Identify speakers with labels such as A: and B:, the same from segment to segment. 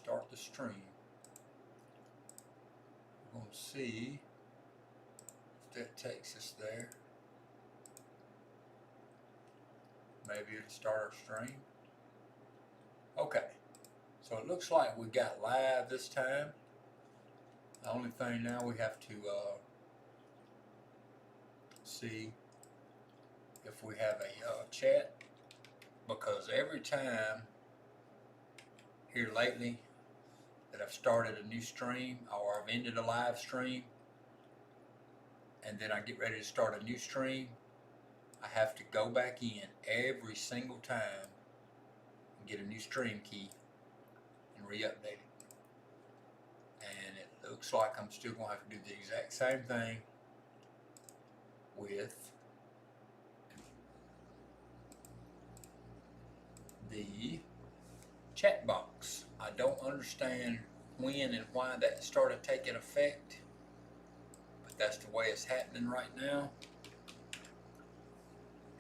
A: start the stream. We're going to see if that takes us there. Maybe it'll start our stream. Okay, so it looks like we got live this time. The only thing now we have to see if we have a chat, because every time here lately that I've started a new stream or I've ended a live stream and then I get ready to start a new stream, I have to go back in every single time and get a new stream key and re-update it. And it looks like I'm still going to have to do the exact same thing with the chat box. I don't understand when and why that started taking effect, but that's the way it's happening right now.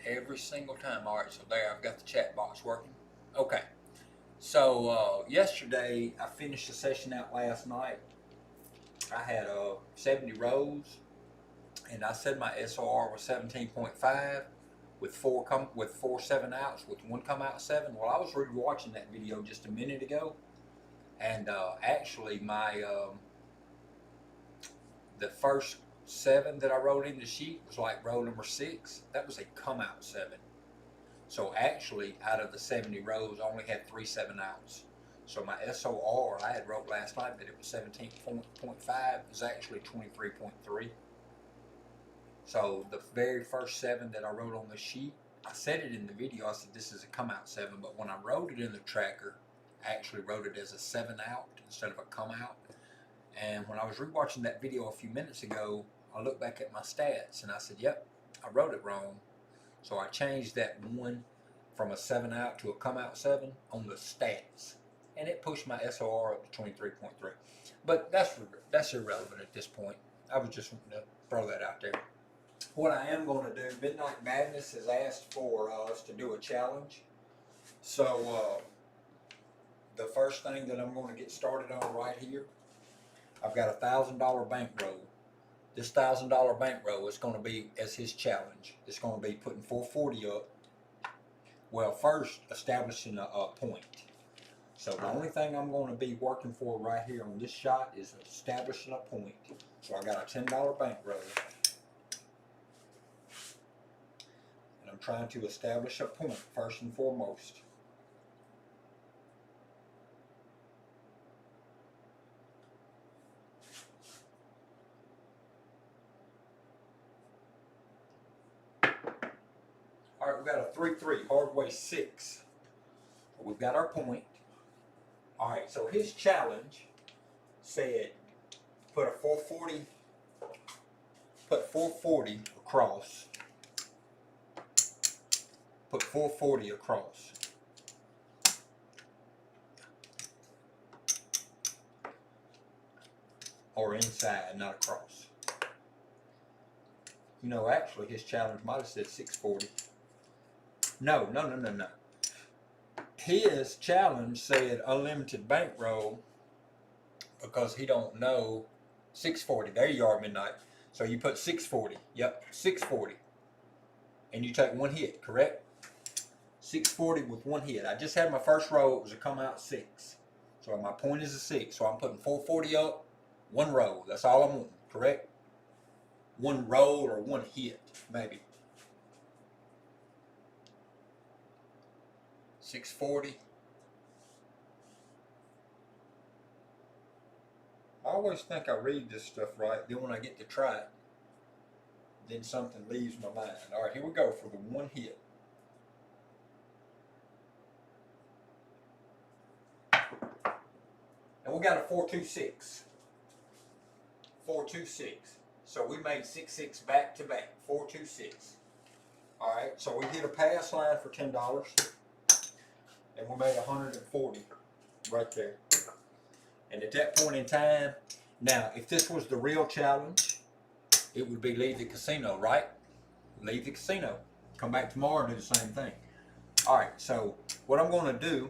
A: Every single time. Alright, so there, I've got the chat box working. Okay, so yesterday I finished the session out last night. I had 70 rows, and I said my SOR was 17.5 with four 7 outs with one come out 7. Well, I was re-watching that video just a minute ago, and actually my the first 7 that I wrote in the sheet was like row number 6. That was a come out 7. So actually, out of the 70 rows, I only had 3 7 outs. So my SOR I had wrote last night that it was 17.5 is actually 23.3. So the very first 7 that I wrote on the sheet, I said it in the video, I said this is a come out 7, but when I wrote it in the tracker, I actually wrote it as a 7 out instead of a come out. And when I was rewatching that video a few minutes ago, I looked back at my stats and I said, yep, I wrote it wrong. So I changed that 1 from a 7 out to a come out 7 on the stats, and it pushed my SOR up to 23.3. But that's irrelevant at this point. I was just wanting to throw that out there. What I am going to do, Midnight Madness has asked for us to do a challenge. So the first thing that I'm going to get started on right here, I've got a $1,000 bankroll. This $1,000 bankroll is going to be as his challenge. It's going to be putting 440 up. Well, first establishing a point. So the only thing I'm going to be working for right here on this shot is establishing a point. So I got a $10 bankroll. And I'm trying to establish a point first and foremost. All right, we've got a 3-3, hard way 6. We've got our point. All right, so his challenge said put 440 across. Put 440 across. Or inside, not across. You know, actually his challenge might have said 640. No. His challenge said unlimited bankroll because he don't know 640. There you are, Midnight. So you put 640. Yep, 640. And you take 1 hit, correct? 640 with 1 hit. I just had my first row. It was a come out 6. So my point is a 6. So I'm putting 440 up, 1 row. That's all I'm wanting, correct? 1 roll or 1 hit, maybe. 640. I always think I read this stuff right. Then when I get to try it, then something leaves my mind. All right, here we go for the 1 hit. And we got a 426. 426. So we made 6-6 back to back. 426. All right, so we hit a pass line for $10. And we made 140 right there. And at that point in time, now if this was the real challenge, it would be leave the casino, right? Leave the casino. Come back tomorrow and do the same thing. All right, so what I'm going to do,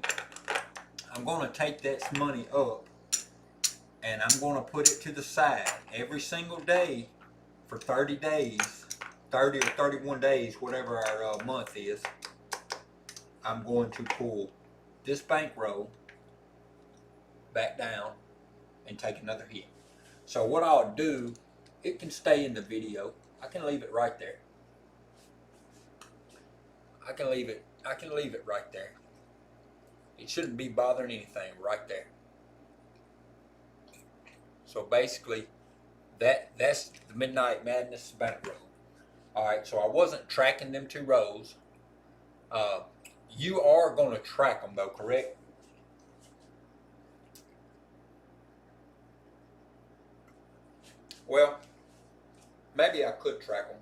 A: I'm I'm going to take that money up and I'm going to put it to the side every single day for 30 days, 30 or 31 days, whatever our month is. I'm going to pull this bankroll back down and take another hit. So what I'll do, it can stay in the video. I can leave it right there. I can leave it right there. It shouldn't be bothering anything right there. So basically, that's the Midnight Madness bankroll. All right, so I wasn't tracking them 2 rows. You are going to track them though, correct? Well, maybe I could track them.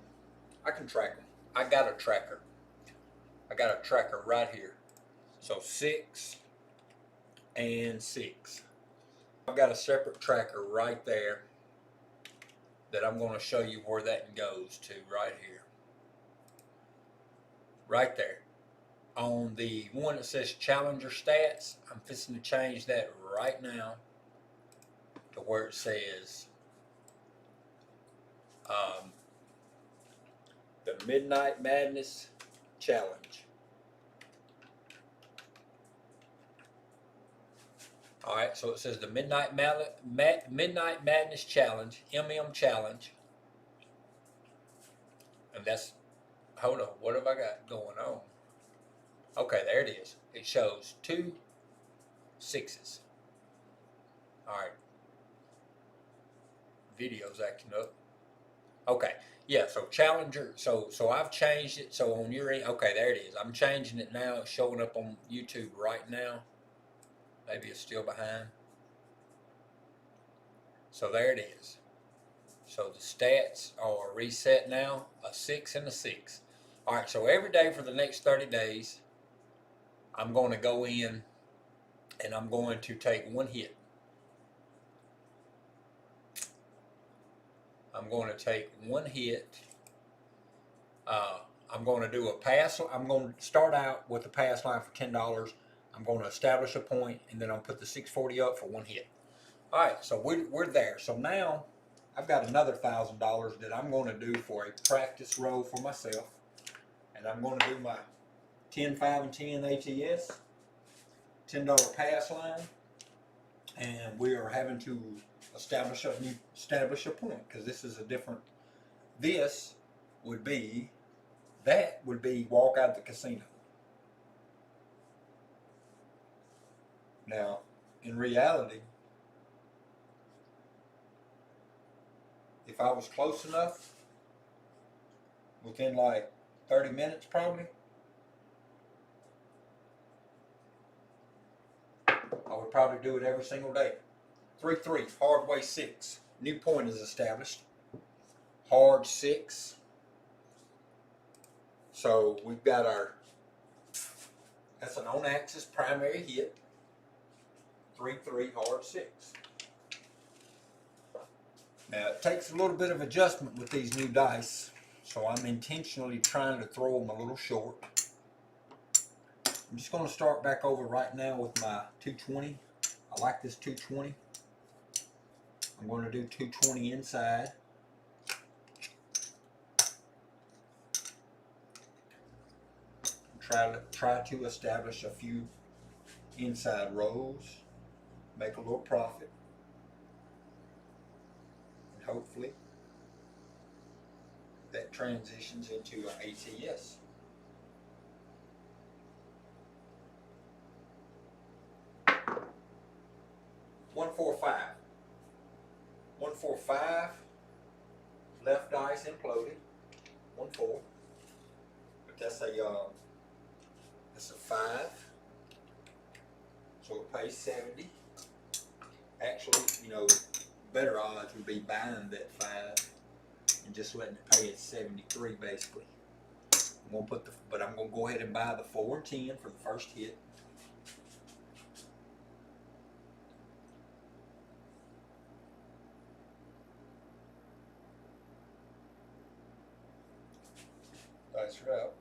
A: I can track them. I got a tracker. I got a tracker right here. So 6 and 6. I've got a separate tracker right there that I'm going to show you where that goes to right here. Right there. On the one that says Challenger Stats, I'm fixing to change that right now to where it says the Midnight Madness Challenge. Alright, so it says the Midnight Madness Challenge, MM Challenge. And that's, hold on, what have I got going on? Okay, there it is. It shows 2 6s. Alright. Video's acting up. Okay, yeah, so Challenger, so I've changed it, so on your end, okay, there it is. I'm changing it now, it's showing up on YouTube right now. Maybe it's still behind. So there it is. So the stats are reset now, a 6 and a 6. Alright, so every day for the next 30 days, I'm going to go in and I'm going to take 1 hit. I'm going to take 1 hit. I'm going to do a pass. I'm going to start out with a pass line for $10. I'm going to establish a point, and then I'll put the 640 up for 1 hit. All right, so we're there. So now I've got another $1,000 that I'm going to do for a practice roll for myself, and I'm going to do my 10, 5, and 10 ATS, $10 pass line, and we are having to establish a point because this is a different. This would be, that would be walk out of the casino. Now, in reality, if I was close enough, within like 30 minutes probably, I would probably do it every single day. 3-3, hard way 6. New point is established. Hard 6. So we've got our, that's an on-axis primary hit. 3-3, hard 6. Now it takes a little bit of adjustment with these new dice, so I'm intentionally trying to throw them a little short. I'm just going to start back over right now with my 220. I like this 220. I'm going to do 220 inside. Try to establish a few inside rows, make a little profit, and hopefully that transitions into an ATS. One, 4, 5. 1, 4, 5. Left dice imploded. 1, 4. But that's a 5. So it pays 70. Actually, you know, better odds would be buying that 5 and just letting it pay at 73 basically. I'm gonna go ahead and buy the 4 and 10 for the first hit. Dice are out.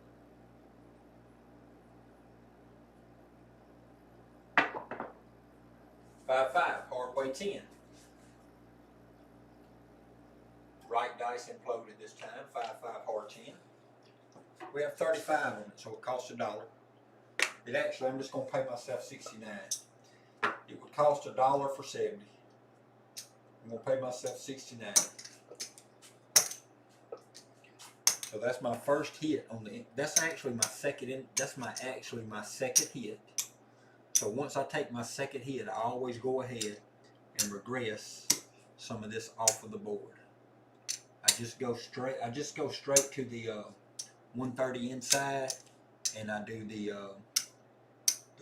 A: 5-5, hardway 10. Right dice imploded this time, 5-5 hard 10. We have 35 on it, so it costs $1. It actually, I'm just going to pay myself 69. It would cost $1 for 70. I'm going to pay myself 69. So that's my first hit on the. That's actually my second. That's actually my second hit. So once I take my second hit, I always go ahead and regress some of this off of the board. I just go straight to the 130 inside, and I do the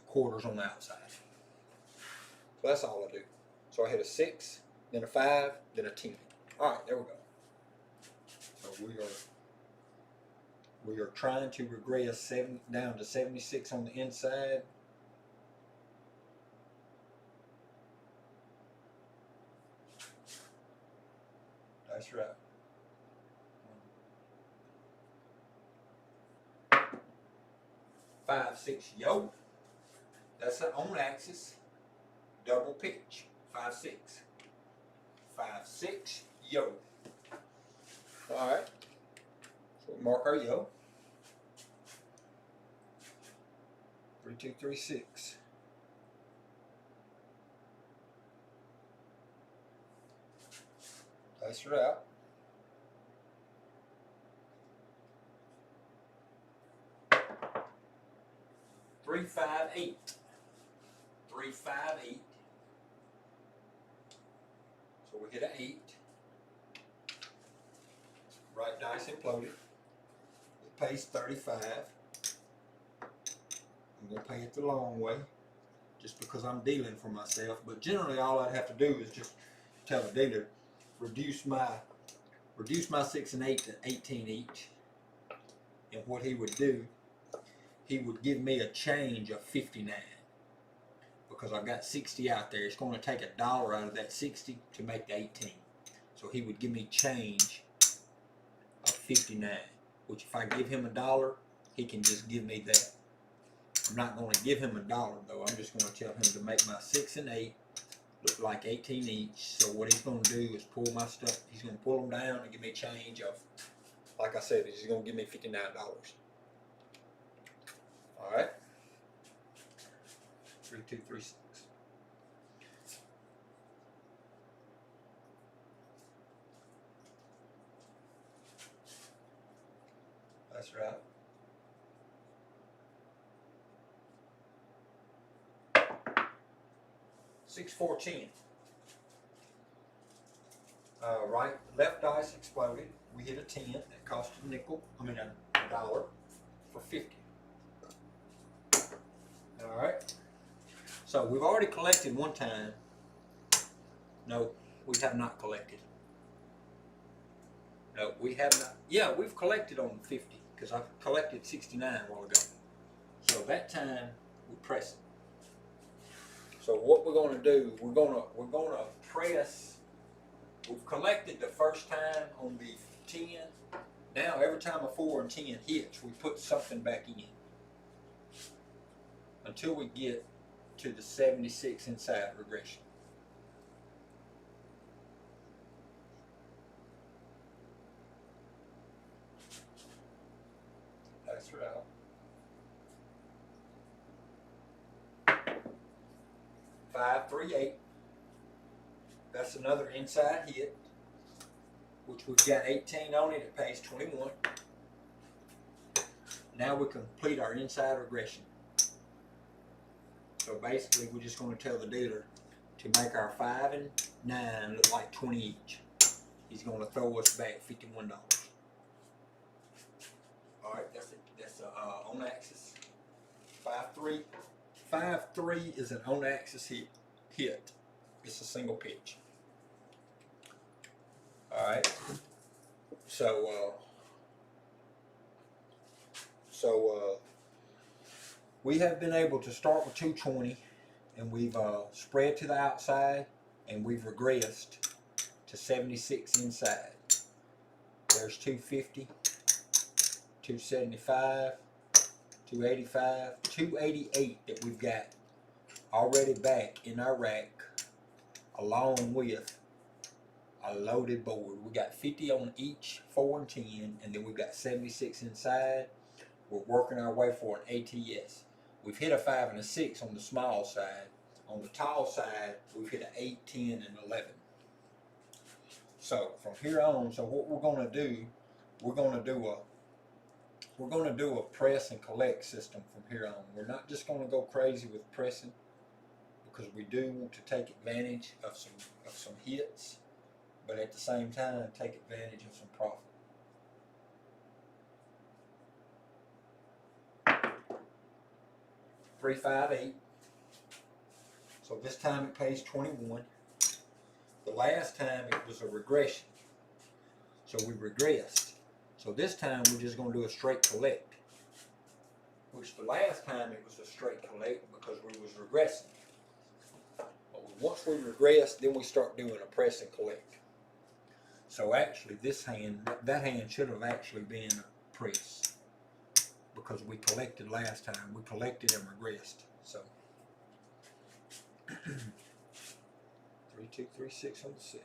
A: quarters on the outside. So that's all I do. So I hit a 6, then a 5, then a 10. All right, there we go. So we are trying to regress down to 76 on the inside. That's right. 5-6 yoke. That's an on axis double pitch. 5-6. 5-6 yoke. All right. So we mark our yoke. 3-2-3-6. Dice her out. 3-5-8. 3-5-8. So we hit an 8. Right dice imploded. It pays 35. I'm going to pay it the long way just because I'm dealing for myself. But generally all I'd have to do is just tell the dealer, reduce my 6 and 8 to 18 each. And what he would do, he would give me a change of 59. Because I've got 60 out there. It's going to take $1 out of that 60 to make the 18. So he would give me change of 59. Which if I give him $1, he can just give me that. I'm not going to give him $1 though. I'm just going to tell him to make my 6 and 8 look like 18 each. So what he's going to do is pull my stuff. He's going to pull them down and give me a change of, like I said, he's going to give me $59. All right. 3-2-3-6. That's right. 6-4-10. Left dice exploded. We hit a 10. That cost a nickel. $1 for 50. All right. So we've already collected one time. No, we have not collected. No, we have not. Yeah, we've collected on 50 because I collected 69 a while ago. So that time we press it. So what we're going to do, we're going to press. We've collected the first time on the 10. Now every time a 4 and 10 hits, we put something back in until we get to the 76 inside regression. That's right. 5-3-8. That's another inside hit, which we've got 18 on it. It pays 21. Now we complete our inside regression. So basically, we're just going to tell the dealer to make our 5 and 9 look like 20 each. He's going to throw us back $51. All right, that's on axis. 5-3. 5-3 is an on axis hit. It's a single pitch. All right. So we have been able to start with 220, and we've spread to the outside, and we've regressed to 76 inside. There's 250, 275, 285, 288 that we've got already back in our rack along with a loaded board. We got 50 on each 4 and 10, and then we've got 76 inside. We're working our way for an ATS. We've hit a 5 and a 6 on the small side. On the tall side, we've hit an 8, 10, and 11. So from here on, so what we're going to do, we're going to do a press and collect system from here on. We're not just going to go crazy with pressing, because we do want to take advantage of some hits, but at the same time take advantage of some profit. $358. So this time it pays 21. The last time it was a regression, so we regressed. So this time we're just going to do a straight collect, which the last time it was a straight collect because we was regressing. But once we regress, then we start doing a press and collect. So actually this hand, that hand should have actually been a press, because we collected last time. We collected and regressed. So 3236 on the set.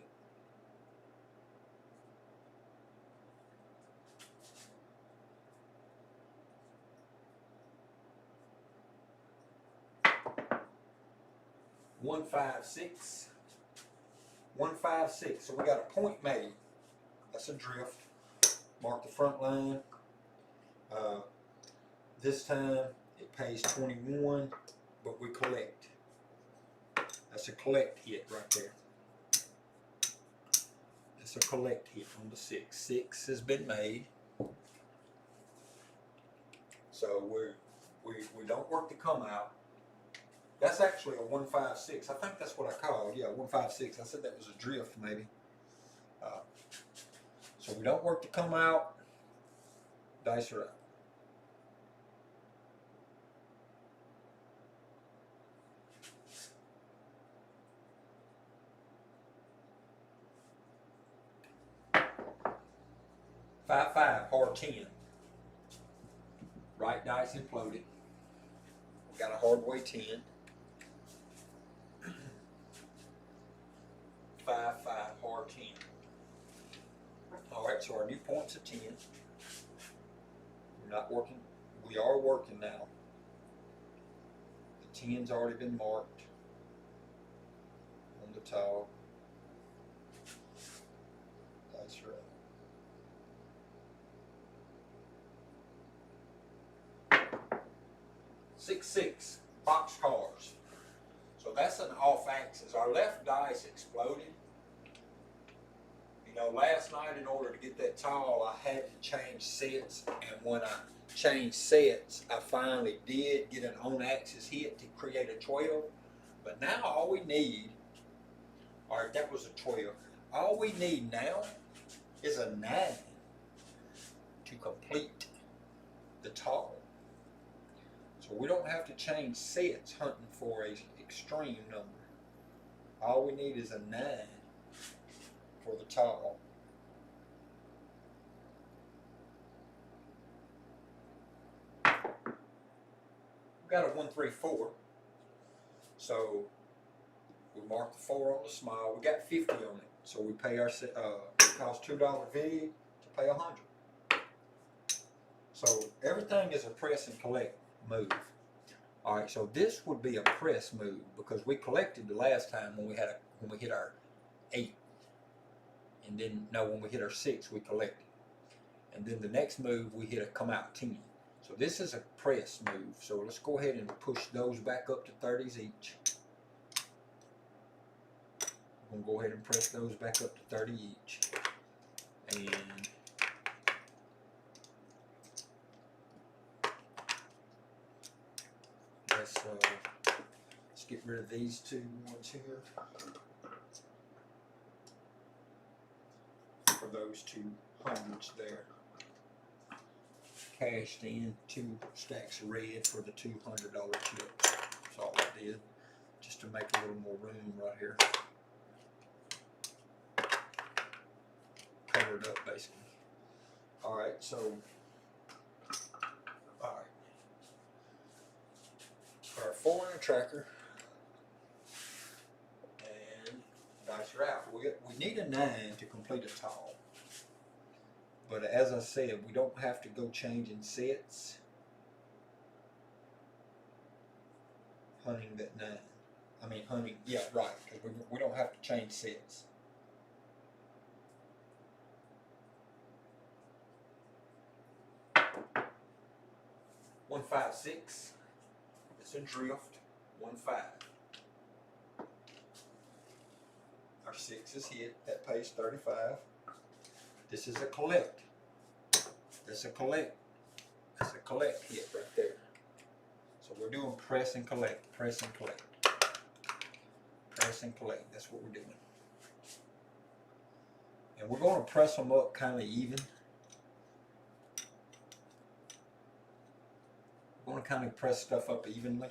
A: $156. 156. So we got a point made. That's a drift. Mark the front line. This time it pays 21, but we collect. That's a collect hit right there. That's a collect hit on the 6. 6 has been made. So we don't work the come out. That's actually a 156. I think that's what I called. Yeah, 156. I said that was a drift maybe. So we don't work the come out. Dice are out. $5, hard 10. Right dice imploded. We got a hard way 10. 5, hard 10. Alright, so our new point's a 10. We're not working. We are working now. The 10's already been marked on the tile. That's right. 6, box cars. So that's an off axis. Our left dice exploded. You know, last night in order to get that tall, I had to change sets, and when I changed sets, I finally did get an on-axis hit to create a 12. But now all we need, all right, that was a 12. All we need now is a 9 to complete the tall. So we don't have to change sets hunting for a extreme number. All we need is a 9 for the tall. We've got a 134. So we mark the 4 on the small. We got 50 on it. So we pay our it costs $2 VIG to pay 100. So everything is a press and collect move. All right, so this would be a press move because we collected the last time when we hit our 8. And then, no, when we hit our 6, we collected. And then the next move, we hit a come out 10. So this is a press move. So let's go ahead and push those back up to 30s each. I'm going to go ahead and press those back up to 30 each. And let's get rid of these two ones here. For those 200s there. Cashed in 2 stacks of red for the $200 chips. That's all I did, just to make a little more room right here. Cover it up basically. Alright, so alright. Our 4 inner tracker. And Dice are out. We need a 9 to complete a tall. But as I said, we don't have to go changing sets. Hunting that 9. I mean hunting, yeah, right, because we don't have to change sets. One, 5, 6. It's a drift. 1, 5. Our 6 is hit. That pays 35. This is a collect. That's a collect. That's a collect hit right there. So we're doing press and collect. Press and collect. Press and collect. That's what we're doing. And we're going to press them up kind of even. We're going to kind of press stuff up evenly.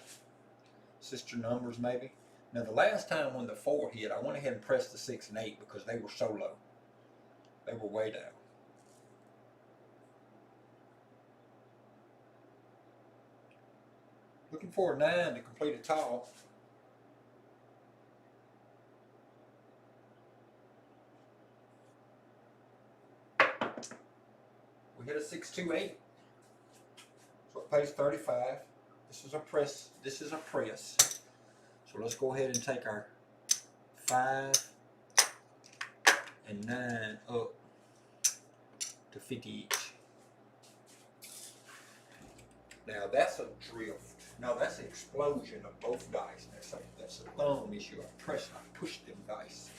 A: Sister numbers maybe. Now the last time when the 4 hit, I went ahead and pressed the 6 and 8 because they were so low. They were way down. Looking for a 9 to complete a tall. We hit a 6, 2, 8. So it pays 35. This is a press. This is a press. So let's go ahead and take our 5 and 9 up to 50 each. Now that's a drift. Now that's an explosion of both dice. That's a thumb issue. I pushed them dice.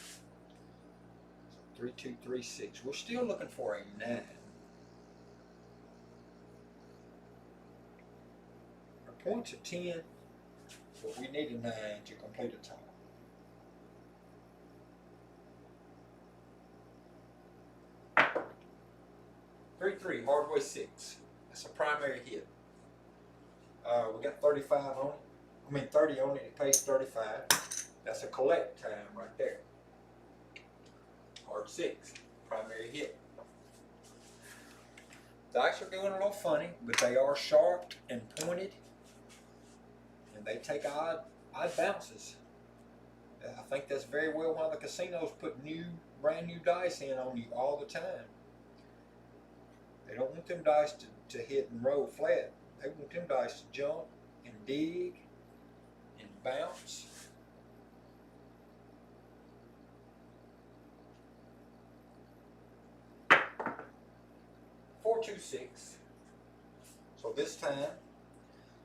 A: So 3, 2, 3, 6. We're still looking for a 9. Our points are 10, but we need a 9 to complete a tall. 3, 3, hardway 6. That's a primary hit. We got 35 on it. I mean 30 on it. It pays 35. That's a collect time right there. Hard 6, primary hit. Dice are doing a little funny, but they are sharp and pointed, and they take odd bounces. I think that's very well why the casinos put brand new dice in on you all the time. They don't want them dice to hit and roll flat. They want them dice to jump and dig and bounce. Four, 2, 6. So this time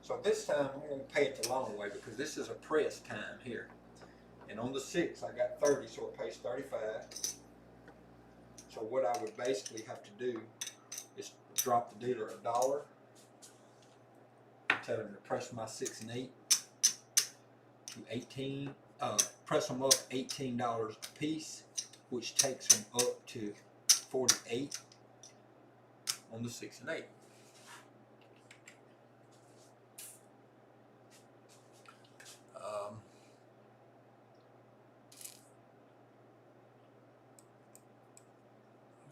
A: I'm going to pay it the long way because this is a press time here. And on the 6 I got 30, so it pays 35. So what I would basically have to do is drop the dealer $1. Tell him to press my 6 and 8 to 18. Press them up $18 a piece, which takes them up to 48 on the 6 and 8.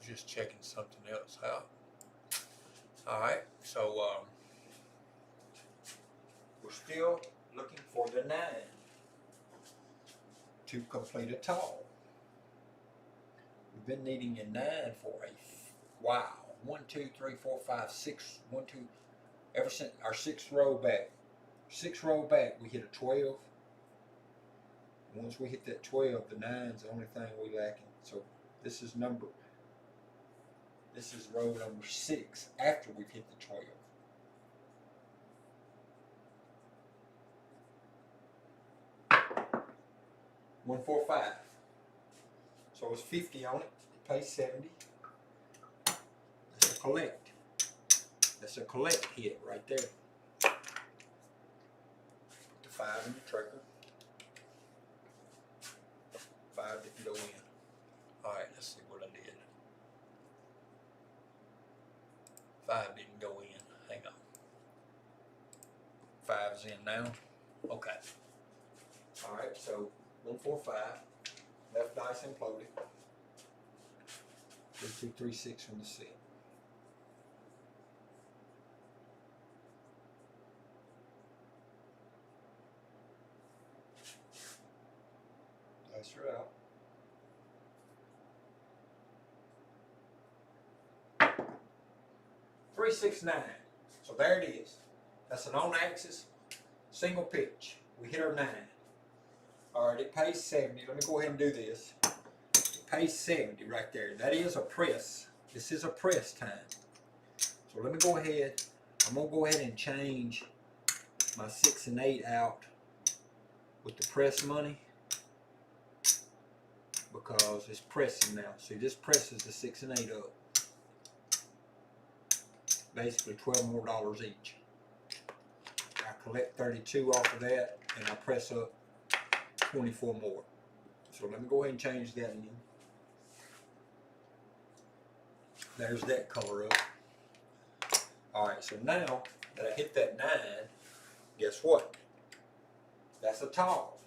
A: Just checking something else out. Alright, so we're still looking for the 9 to complete a tall. We've been needing a 9 for a while. 1, 2, 3, 4, 5, 6. 1, 2. Ever since our 6th row back. 6th row back, we hit a 12. Once we hit that 12, the 9's the only thing we lacking. So this is row number 6 after we've hit the 12. One, 4, 5. So it's 50 on it. It pays 70. That's a collect. That's a collect hit right there. Put the 5 in the trigger. 5 didn't go in. Alright, let's see what I did. 5 didn't go in. Hang on. 5's in now. Okay. Alright, so 1, 4, 5. Left dice imploded. 3, 2, 3, 6 from the set. Dice are out. 369. So there it is. That's an on-axis single pitch. We hit our 9. All right, it pays 70. Let me go ahead and do this. It pays 70 right there. That is a press. This is a press time. So let me go ahead. I'm going to go ahead and change my 6 and 8 out with the press money because it's pressing now. See, this presses the 6 and 8 up. Basically $12 more each. I collect 32 off of that and I press up 24 more. So let me go ahead and change that in. There's that color up. Alright, so now that I hit that 9, guess what? That's a tall.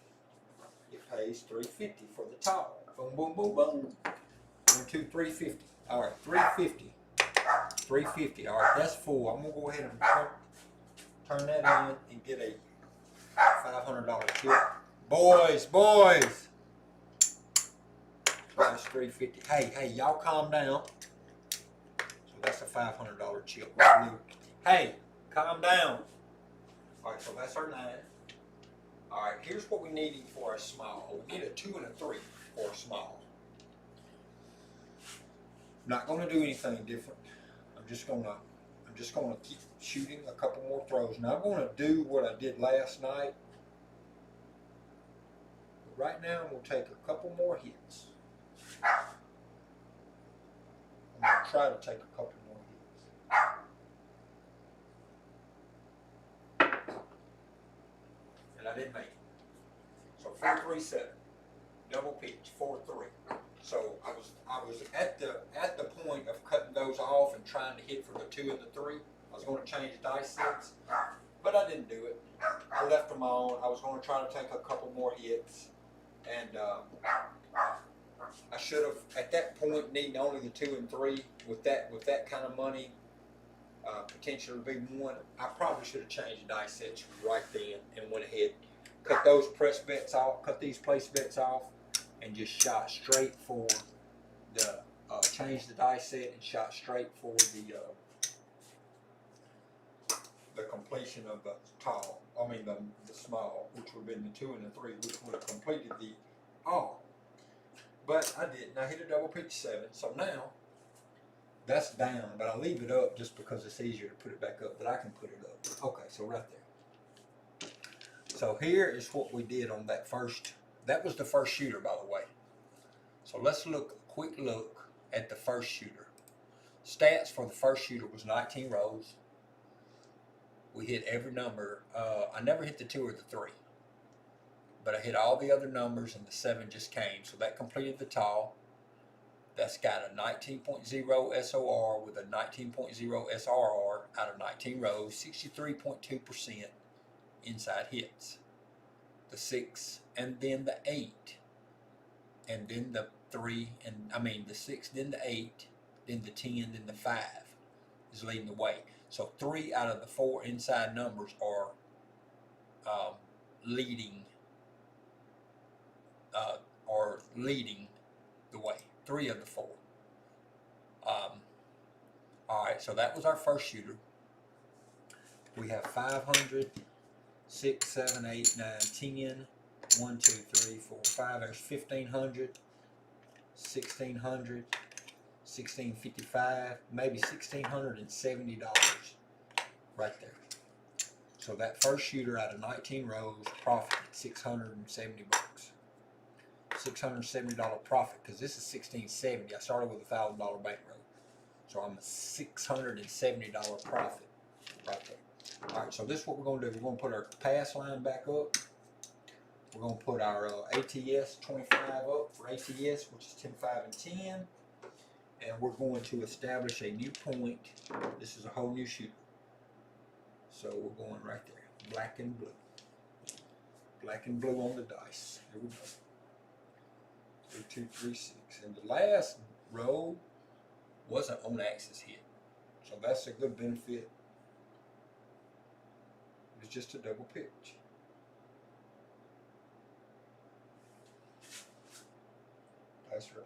A: It pays $3.50 for the tall. Boom, boom, boom, boom. 1, 2, 350. Alright, $3.50. $3.50. Alright, that's full. I'm gonna go ahead and turn that in and get a $500 chip. Boys. So that's $3.50. Hey, y'all calm down. So that's a $500 chip. Hey, calm down. Alright, so that's our 9. Alright, here's what we need for a small. We need a 2 and a 3 for a small. Not gonna do anything different. I'm just gonna keep shooting a couple more throws. Now I'm gonna do what I did last night. But right now I'm gonna take a couple more hits. I'm gonna try to take a couple more hits. And I didn't make it. So 4-3-7. Double pitch, 4-3. So I was at the point of cutting those off and trying to hit for the 2 and the 3. I was going to change dice sets, but I didn't do it. I left them on. I was going to try to take a couple more hits, and I should have at that point needing only the 2 and 3 with that kind of money. Potentially big one. I probably should have changed the dice sets right then and went ahead, cut those press bets off, cut these place bets off, and just shot straight for the changed the dice set and shot straight for the completion of the tall. I mean the small, which would have been the 2 and the 3, which would have completed the all. But I didn't. I hit a double pitch 7. So now that's down, but I leave it up just because it's easier to put it back up. But I can put it up. Okay, so right there. So here is what we did on that first. That was the first shooter, by the way. So let's look a quick look at the first shooter. Stats for the first shooter was 19 rows. We hit every number. I never hit the 2 or the 3, but I hit all the other numbers and the 7 just came. So that completed the tall. That's got a 19.0 SOR with a 19.0 SRR out of 19 rows, 63.2% inside hits. The 6 and then the 8 and then the 3 and the 6, then the 8, then the 10, then the 5 is leading the way. So 3 out of the 4 inside numbers are leading the way. 3 of the 4. All right, so that was our first shooter. We have 500, 6, 7, 8, 9, 10. 1, 2, 3, 4, 5. There's 1,500, 1,600, 1,655, maybe $1,670 right there. So that first shooter out of 19 rows profited $670. $670 profit, because this is $1,670. I started with a $1,000 bankroll, so I'm a $670 profit right there. All right, so this is what we're going to do. We're going to put our pass line back up. We're going to put our ATS 25 up for ATS, which is 10, 5, and 10. And we're going to establish a new point. This is a whole new shooter. So we're going right there. Black and blue. Black and blue on the dice. Here we go. 3, 2, 3, 6. And the last row was an on-axis hit. So that's a good benefit. It's just a double pitch. That's right.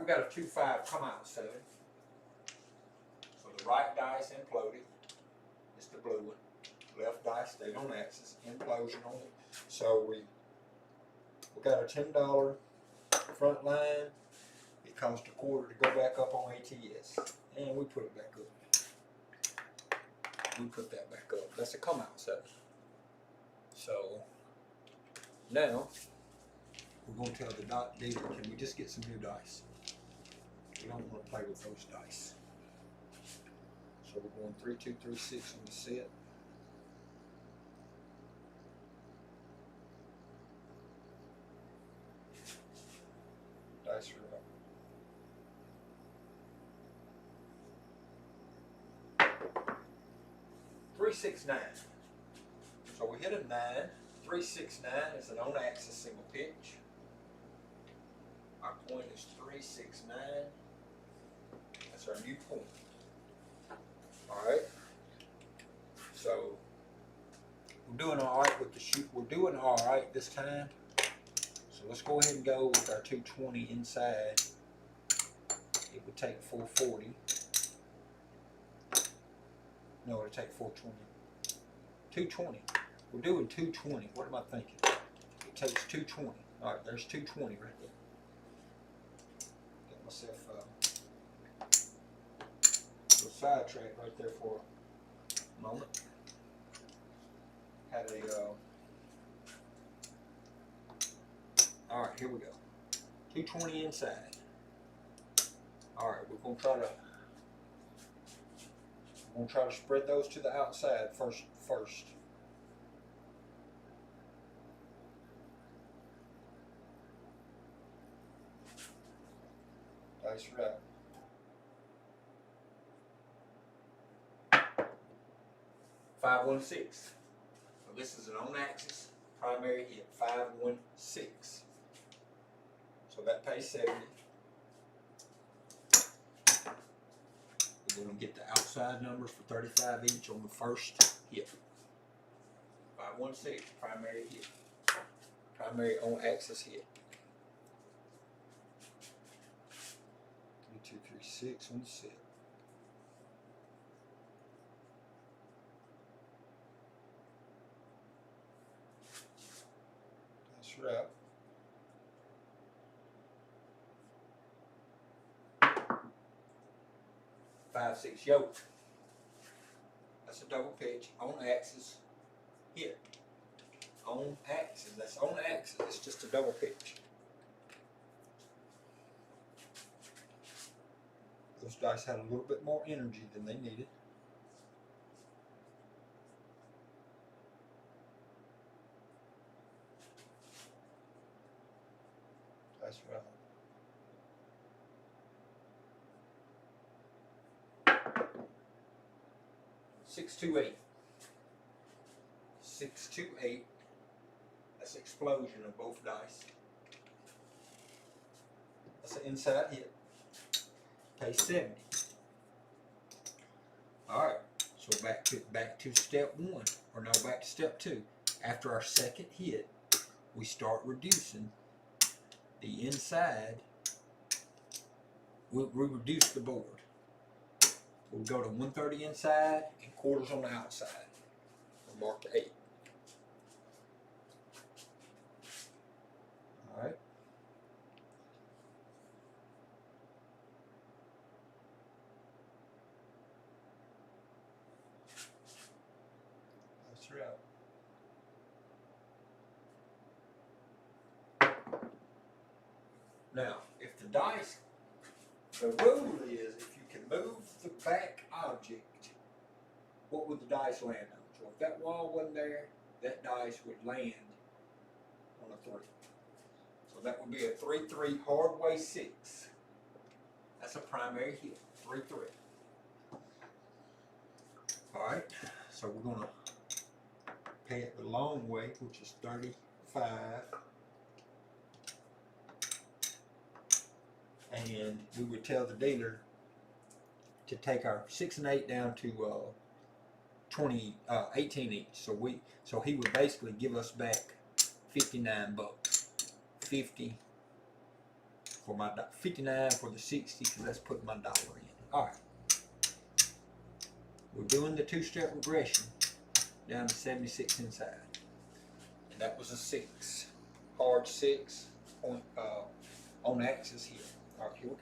A: we got a 2-5 come out 7. So the right dice imploded. It's the blue one. Left dice stayed on axis. Implosion on it. So we got a $10 front line. It cost a quarter to go back up on ATS. And we put it back up. We put that back up. That's a come out 7. So now we're going to tell the dot dealer, can we just get some new dice? We don't want to play with those dice. So we're going 3, 2, 3, 6 on the set. Dice are up. 3, 6, 9. So we hit a 9. 3, 6, 9 is an on axis single pitch. Our point is 3, 6, 9. That's our new point. Alright. So we're doing alright with the shoot. We're doing alright this time. So let's go ahead and go with our 220 inside. It would take 440. No, it would take 420. 220. We're doing 220. What am I thinking? It takes 220. Alright, there's 220 right there. Get myself a little sidetrack right there for a moment. Had a alright, here we go. 220 inside. Alright, we're gonna try to spread those to the outside first. Dice right. Five, 1, 6. So this is an on axis primary hit. 5, 1, 6. So that pays 70. We're going to get the outside numbers for 35 each on the first hit. 5, 1, 6. Primary hit. Primary on axis hit. 3, 2, 3, 6 on the set. That's right. Five, 6 yoke. That's a double pitch on axis hit. On axis. That's on axis. It's just a double pitch. Those dice had a little bit more energy than they needed. That's right. 6, 2, 8. 6, 2, 8. That's an explosion of both dice. That's an inside hit. Pay 70. Alright, so back to step 1. Or no, back to step 2. After our second hit, we start reducing the inside. We reduce the board. We'll go to 130 inside and quarters on the outside. We'll mark the 8. Alright. That's right. Now, if the dice, the rule is if you can move the back object, what would the dice land on? So if that wall wasn't there, that dice would land on a 3. So that would be a 3, 3 hard way 6. That's a primary hit. 3, 3. Alright, so we're going to pay it the long way, which is 35. And we would tell the dealer to take our 6 and 8 down to 18 each. So he would basically give us back $59. 50, for my 59 for the 60, because that's putting my dollar in. All right. We're doing the two-step regression down to 76 inside. And that was a 6. Hard 6 point on axis here. All right, here we go.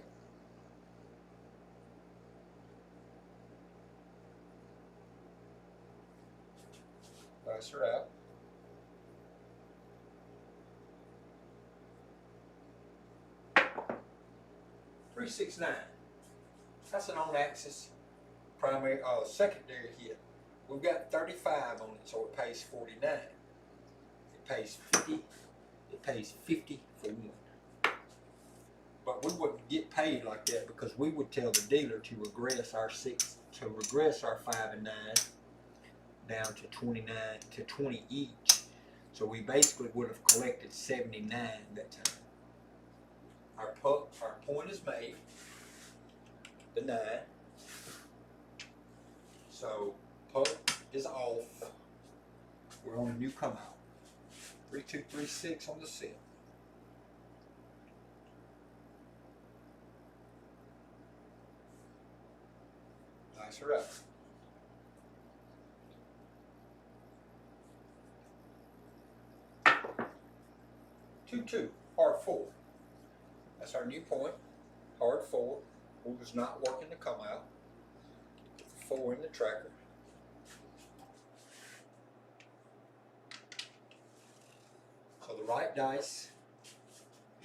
A: Dice her out. .369. That's an on-axis primary, secondary hit. We've got 35 on it, so it pays 49. It pays 50. It pays 50 for one. But we wouldn't get paid like that because we would tell the dealer to regress our 5 and 9 down to 29 to 20 each. So we basically would have collected 79 that time. Our point is made, the 9. So puck is off. We're on a new come out. 3236 on the set. Dice her up. Two, hard 4. That's our new point. Hard 4. Who was not working to come out. 4 in the tracker. So the right dice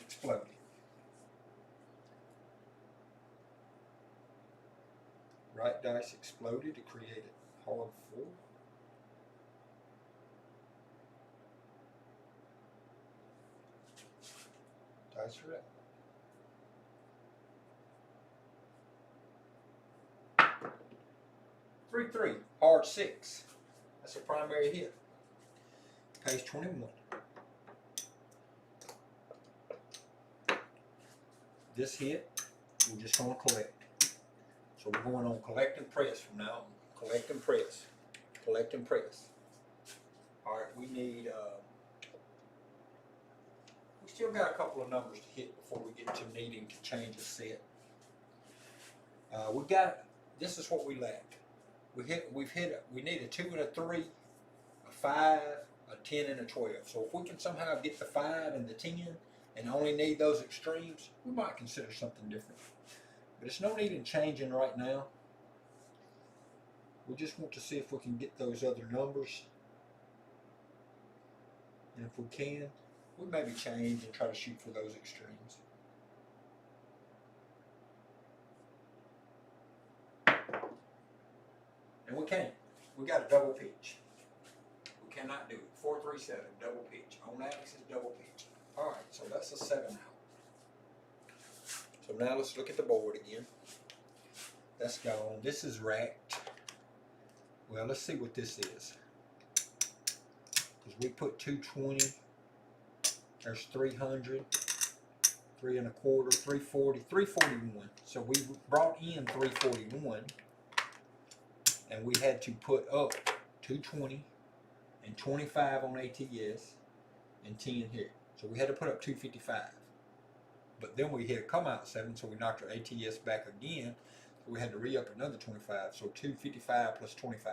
A: exploded. Right dice exploded to create a hard 4. Dice are up. Three, hard 6. That's a primary hit. Pays 21. This hit, we're just going to collect. So we're going on collect and press from now on. Collect and press. Collect and press. All right, we need. We still got a couple of numbers to hit before we get to needing to change a set. This is what we lack. We need a 2 and a 3, a 5, a 10 and a 12. So if we can somehow get the 5 and the 10 and only need those extremes, we might consider something different. But it's no need in changing right now. We just want to see if we can get those other numbers. And if we can, we maybe change and try to shoot for those extremes. And we can't. We got a double pitch. We cannot do it. 437, double pitch. On axis, double pitch. All right, so that's a 7 out. So now let's look at the board again. That's gone. This is racked. Well, let's see what this is. Because we put 220. There's 300. 3 and a quarter. 340. 341. So we brought in 341. And we had to put up 220 and 25 on ATS and 10 here. So we had to put up 255. But then we hit a come out 7, so we knocked our ATS back again. So we had to re-up another 25. So 255 plus 25.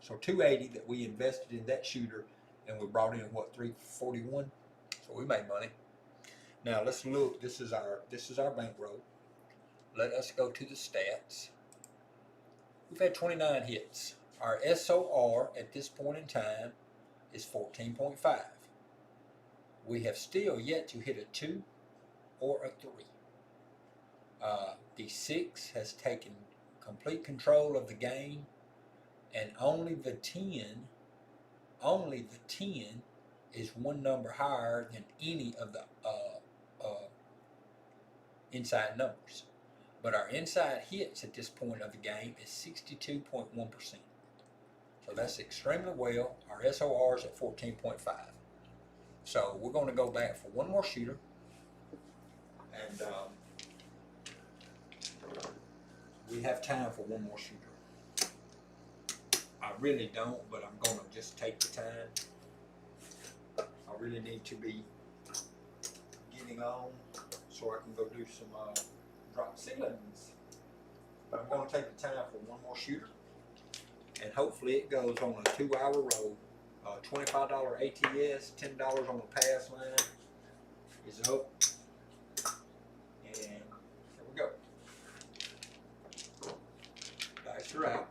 A: So 280 that we invested in that shooter, and we brought in what, 341? So we made money. Now let's look. This is our bankroll. Let us go to the stats. We've had 29 hits. Our SOR at this point in time is 14.5. We have still yet to hit a 2 or a 3. The 6 has taken complete control of the game, and only the 10 is one number higher than any of the inside numbers. But our inside hits at this point of the game is 62.1%. So that's extremely well. Our SOR is at 14.5. So we're going to go back for one more shooter. And we have time for one more shooter. I really don't, but I'm going to just take the time. I really need to be getting on. So so I can go do some drop ceilings. But I'm going to take the time for one more shooter, and hopefully it goes on a 2-hour roll. $25 ATS, $10 on the pass line is up, and here we go. Dice are out.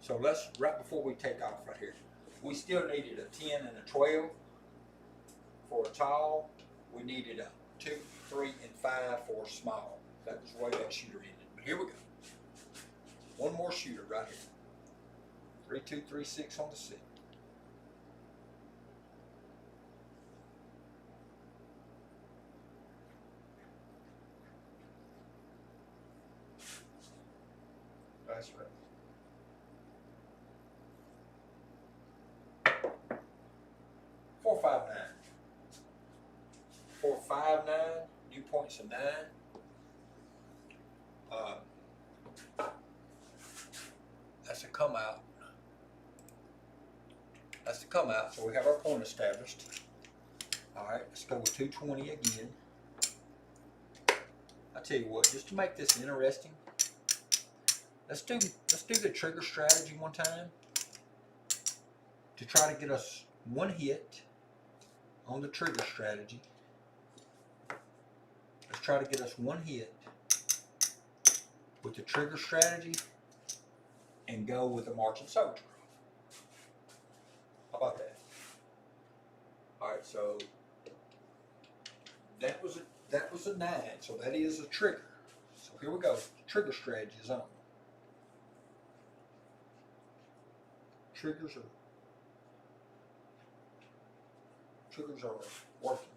A: So let's, right before we take off right here, we still needed a 10 and a 12 for a tall. We needed a 2, 3, and 5 for a small. That was the way that shooter ended. But here we go. One more shooter right here. 3, 2, 3, 6 on the 6. That's right. 459. 459. New points of 9. That's a come out. That's the come out. So we have our point established. All right, let's go with 220 again. I tell you what, just to make this interesting, let's do the trigger strategy one time to try to get us one hit on the trigger strategy. Let's try to get us one hit with the trigger strategy and go with the marching soldier. How about that? All right, so that was a 9, so that is a trigger. So here we go. Trigger strategy is on. Triggers are working.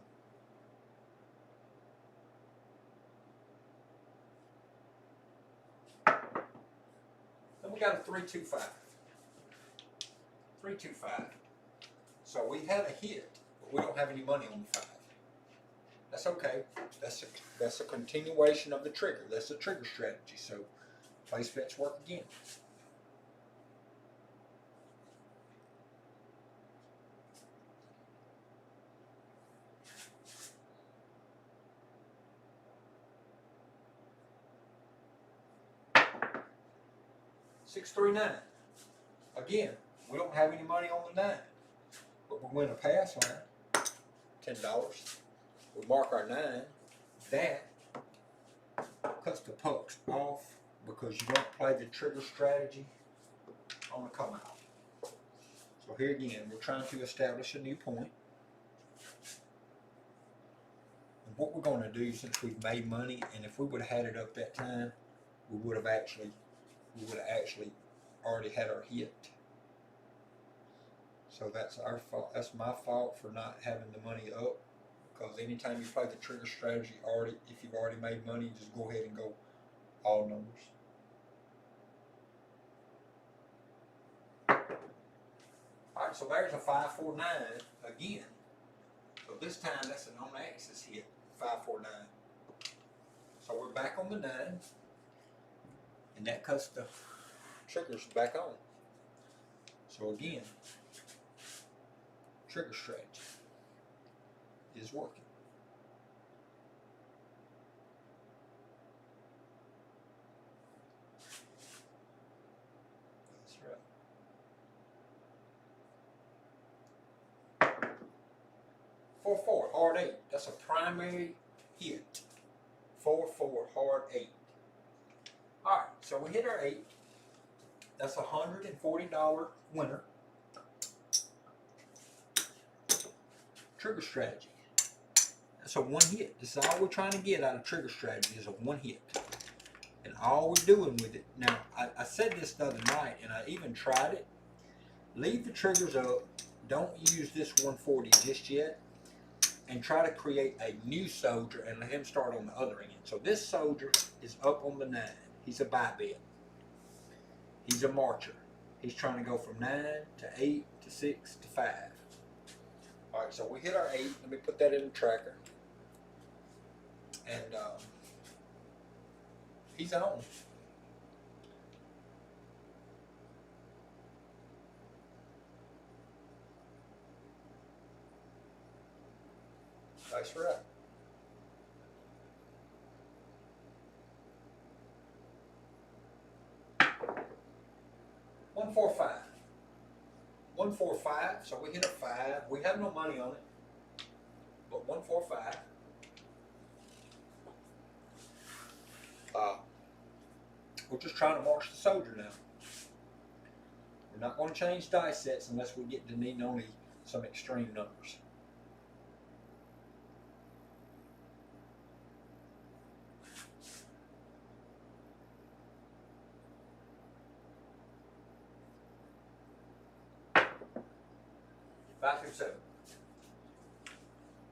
A: Then we got a 325. 325. So we had a hit, but we don't have any money on the 5. That's okay. That's a continuation of the trigger. That's the trigger strategy. So place bets work again. $639. Again, we don't have any money on the 9, but we win a pass line. $10. We mark our 9. That cuts the pucks off because you don't play the trigger strategy on the come out. So here again, we're trying to establish a new point. And what we're going to do, since we've made money, and if we would have had it up that time, we would have actually already had our hit. So that's our fault. That's my fault for not having the money up. Because anytime you play the trigger strategy, if you've already made money, just go ahead and go all numbers. All right, so there's a 549 again. So this time that's an on-axis hit, 549. So we're back on the 9, and that cuts the triggers back on. So again, trigger strategy is working. That's right. 4-4, hard 8. That's a primary hit. 4-4, hard 8. All right, so we hit our 8. That's a $140 winner. Trigger strategy. That's a one hit. This is all we're trying to get out of trigger strategy is a one hit. And all we're doing with it. Now, I said this the other night, and I even tried it. Leave the triggers up. Don't use this 140 just yet. And try to create a new soldier and let him start on the other end. So this soldier is up on the 9. He's a buy bet. He's a marcher. He's trying to go from 9 to 8 to 6 to 5. All right, so we hit our 8. Let me put that in the tracker. And he's on. Nice for that. 145. 145, so we hit a 5. We have no money on it, but 145. We're just trying to march the soldier now. We're not going to change dice sets unless we get to needing only some extreme numbers. Five through 7.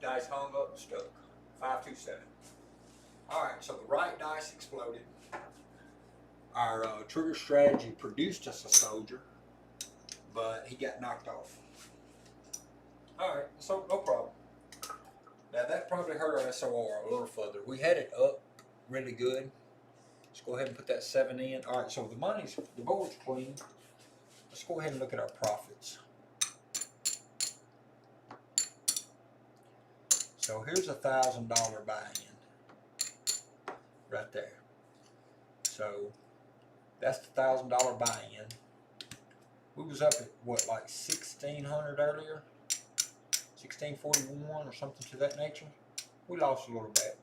A: Dice hung up and stuck. 5 through 7. Alright, so the right dice exploded. Our trigger strategy produced us a soldier, but he got knocked off. Alright, so no problem. Now that probably hurt our SOR a little further. We had it up really good. Let's go ahead and put that 7 in. Alright, so the board's clean. Let's go ahead and look at our profits. So here's $1,000 buy-in right there. So that's the $1,000 buy-in. We was up at what, like 1,600 earlier, 1,641 or something to that nature. We lost a little bit.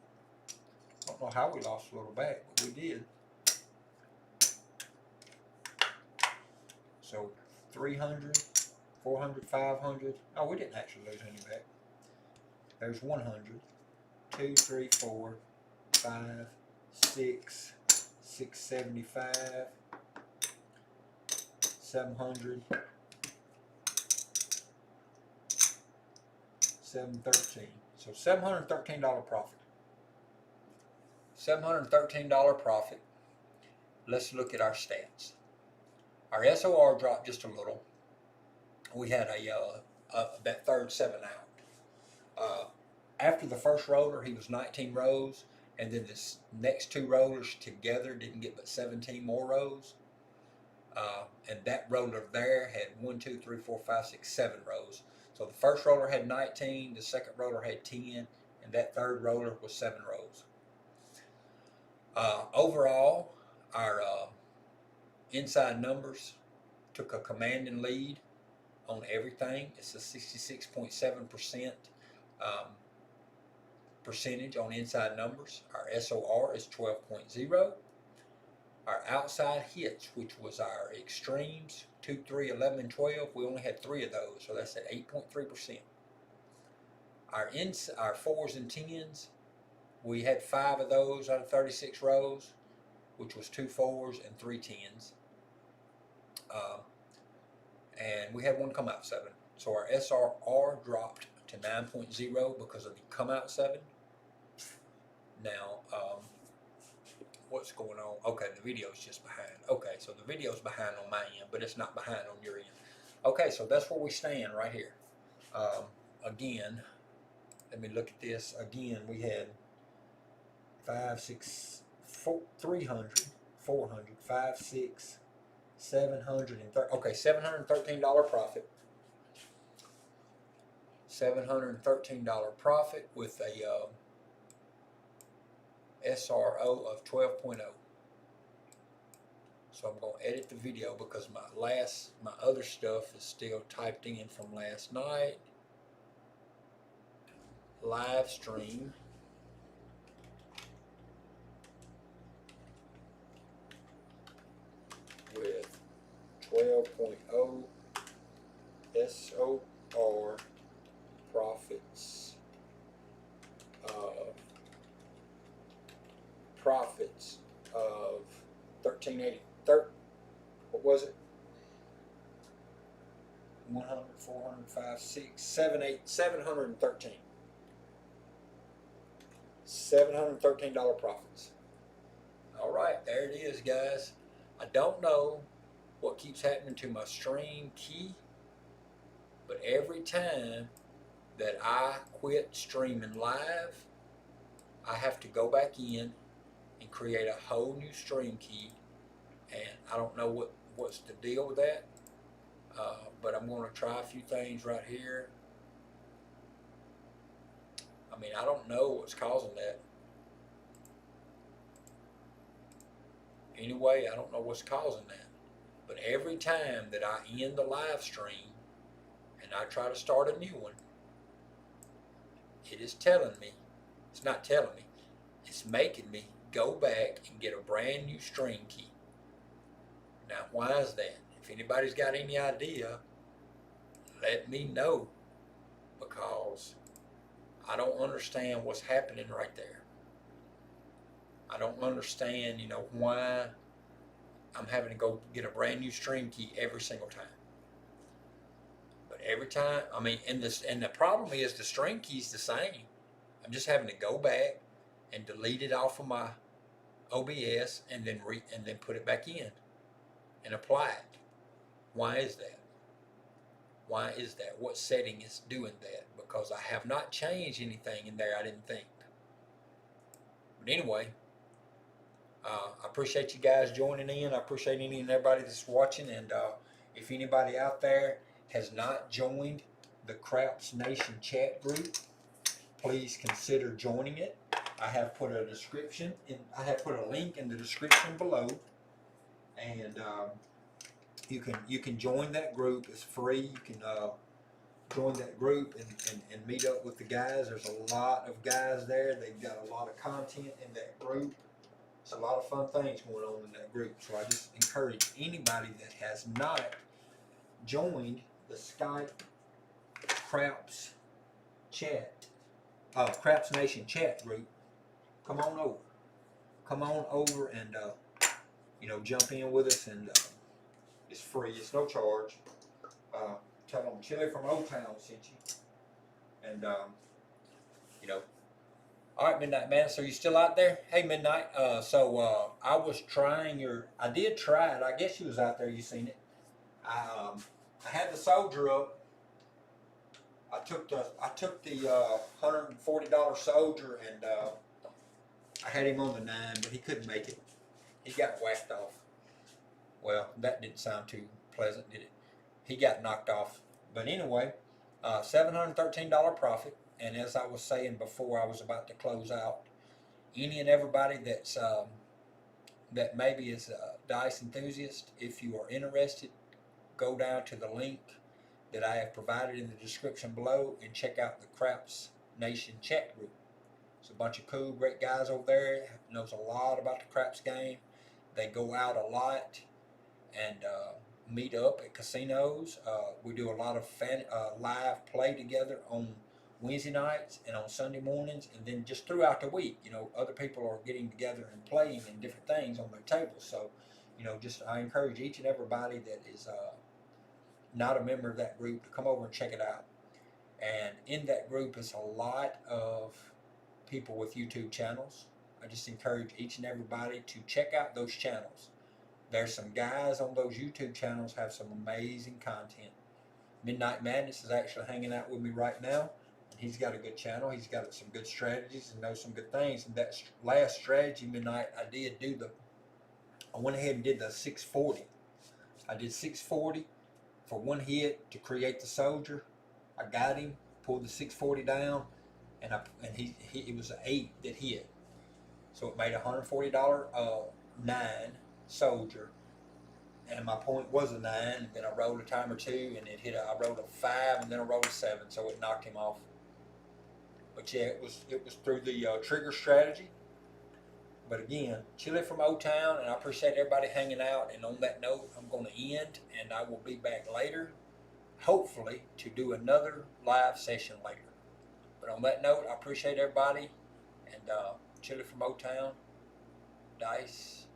A: I don't know how we lost a little bit, but we did. So 300, 400, 500. Oh, we didn't actually lose any back. There's 100, 2, 3, 4, 5, 6, 675, 700, 713. So $713 profit. $713 profit. Let's look at our stats. Our SOR dropped just a little. We had that third 7 out. After the first roller, he was 19 rows, and then this next 2 rollers together didn't get but 17 more rows. And that roller there had 1, 2, 3, 4, 5, 6, 7 rows. So the first roller had 19, the second roller had 10, and that third roller was 7 rows. Overall, our inside numbers took a commanding lead on everything. It's a 66.7% percentage on inside numbers. Our SOR is 12.0. Our outside hits, which was our extremes, 2, 3, 11, and 12, we only had 3 of those, so that's at 8.3%. Our 4s and 10s, we had 5 of those out of 36 rows, which was 2 4s and 3 10s. And we had 1 come out 7. So our SRR dropped to 9.0 because of the come out 7. Now, what's going on? Okay, the video's just behind. Okay, so the video's behind on my end, but it's not behind on your end. Okay, so that's where we stand right here. Again, let me look at this. Again, we had 5, 6, 4, 300, 400, 5, 6, 730. Okay, $713 profit. $713 profit with a SRO of 12.0. So I'm going to edit the video because my other stuff is still typed in from last night. Live stream. With 12.0 SOR profits of 1380. What was it? 100, 400, 5, 6, 7, 8, 713. $713 profits. All right, there it is, guys. I don't know what keeps happening to my stream key, but every time that I quit streaming live, I have to go back in and create a whole new stream key, and I don't know what's the deal with that, but I'm going to try a few things right here. I mean, I don't know what's causing that. Anyway, I don't know what's causing that, But every time that I end the live stream and I try to start a new one, it is telling me, it's not telling me, it's making me go back and get a brand new stream key. Now, why is that? If anybody's got any idea, let me know, because I don't understand what's happening right there. I don't understand, why I'm having to go get a brand new stream key every single time. But every time, and the problem is the stream key's the same. I'm just having to go back and delete it off of my OBS and then put it back in and apply it. Why is that? Why is that? What setting is doing that? Because I have not changed anything in there, I didn't think. But anyway, I appreciate you guys joining in. I appreciate any and everybody that's watching. And if anybody out there has not joined the Craps Nation chat group, please consider joining it. I have put a link in the description below, and you can join that group. It's free. You can join that group and meet up with the guys. There's a lot of guys there. They've got a lot of content in that group. It's a lot of fun things going on in that group. So I just encourage anybody that has not joined the Skype Craps Craps Nation chat group, come on over and jump in with us. And it's free. It's no charge. Tell them Chili from O-Town sent you. And all right, Midnight Man. So you still out there? Hey, Midnight. I was trying I did try it. I guess you was out there. You seen it. I had the soldier up. I took the $140 soldier, and I had him on the 9, but he couldn't make it. He got whacked off. Well, that didn't sound too pleasant, did it? He got knocked off. But anyway, $713 profit. And as I was saying before, I was about to close out. Any and everybody that maybe is a dice enthusiast, if you are interested, go down to the link that I have provided in the description below and check out the Craps Nation chat group. It's a bunch of cool, great guys over there. Knows a lot about the craps game. They go out a lot and meet up at casinos. We do a lot of live play together on Wednesday nights and on Sunday mornings, and then just throughout the week. Other people are getting together and playing in different things on their tables. So, I encourage each and everybody that is not a member of that group to come over and check it out. And in that group is a lot of people with YouTube channels. I just encourage each and everybody to check out those channels. There's some guys on those YouTube channels have some amazing content. Midnight Madness is actually hanging out with me right now. And he's got a good channel. He's got some good strategies and knows some good things. And that last strategy, Midnight, I went ahead and did the 640. I did 640 for one hit to create the soldier. I got him, pulled the 640 down, and it was an 8 that hit. So it made $140 9 soldier, and my point was a 9. And then I rolled a time or 2, and I rolled a 5, and then I rolled a 7, so it knocked him off. But yeah, it was through the trigger strategy. But again, Chili from O-Town, and I appreciate everybody hanging out. And on that note, I'm going to end, and I will be back later, hopefully, to do another live session later. But on that note, I appreciate everybody, and Chili from O-Town, Dice,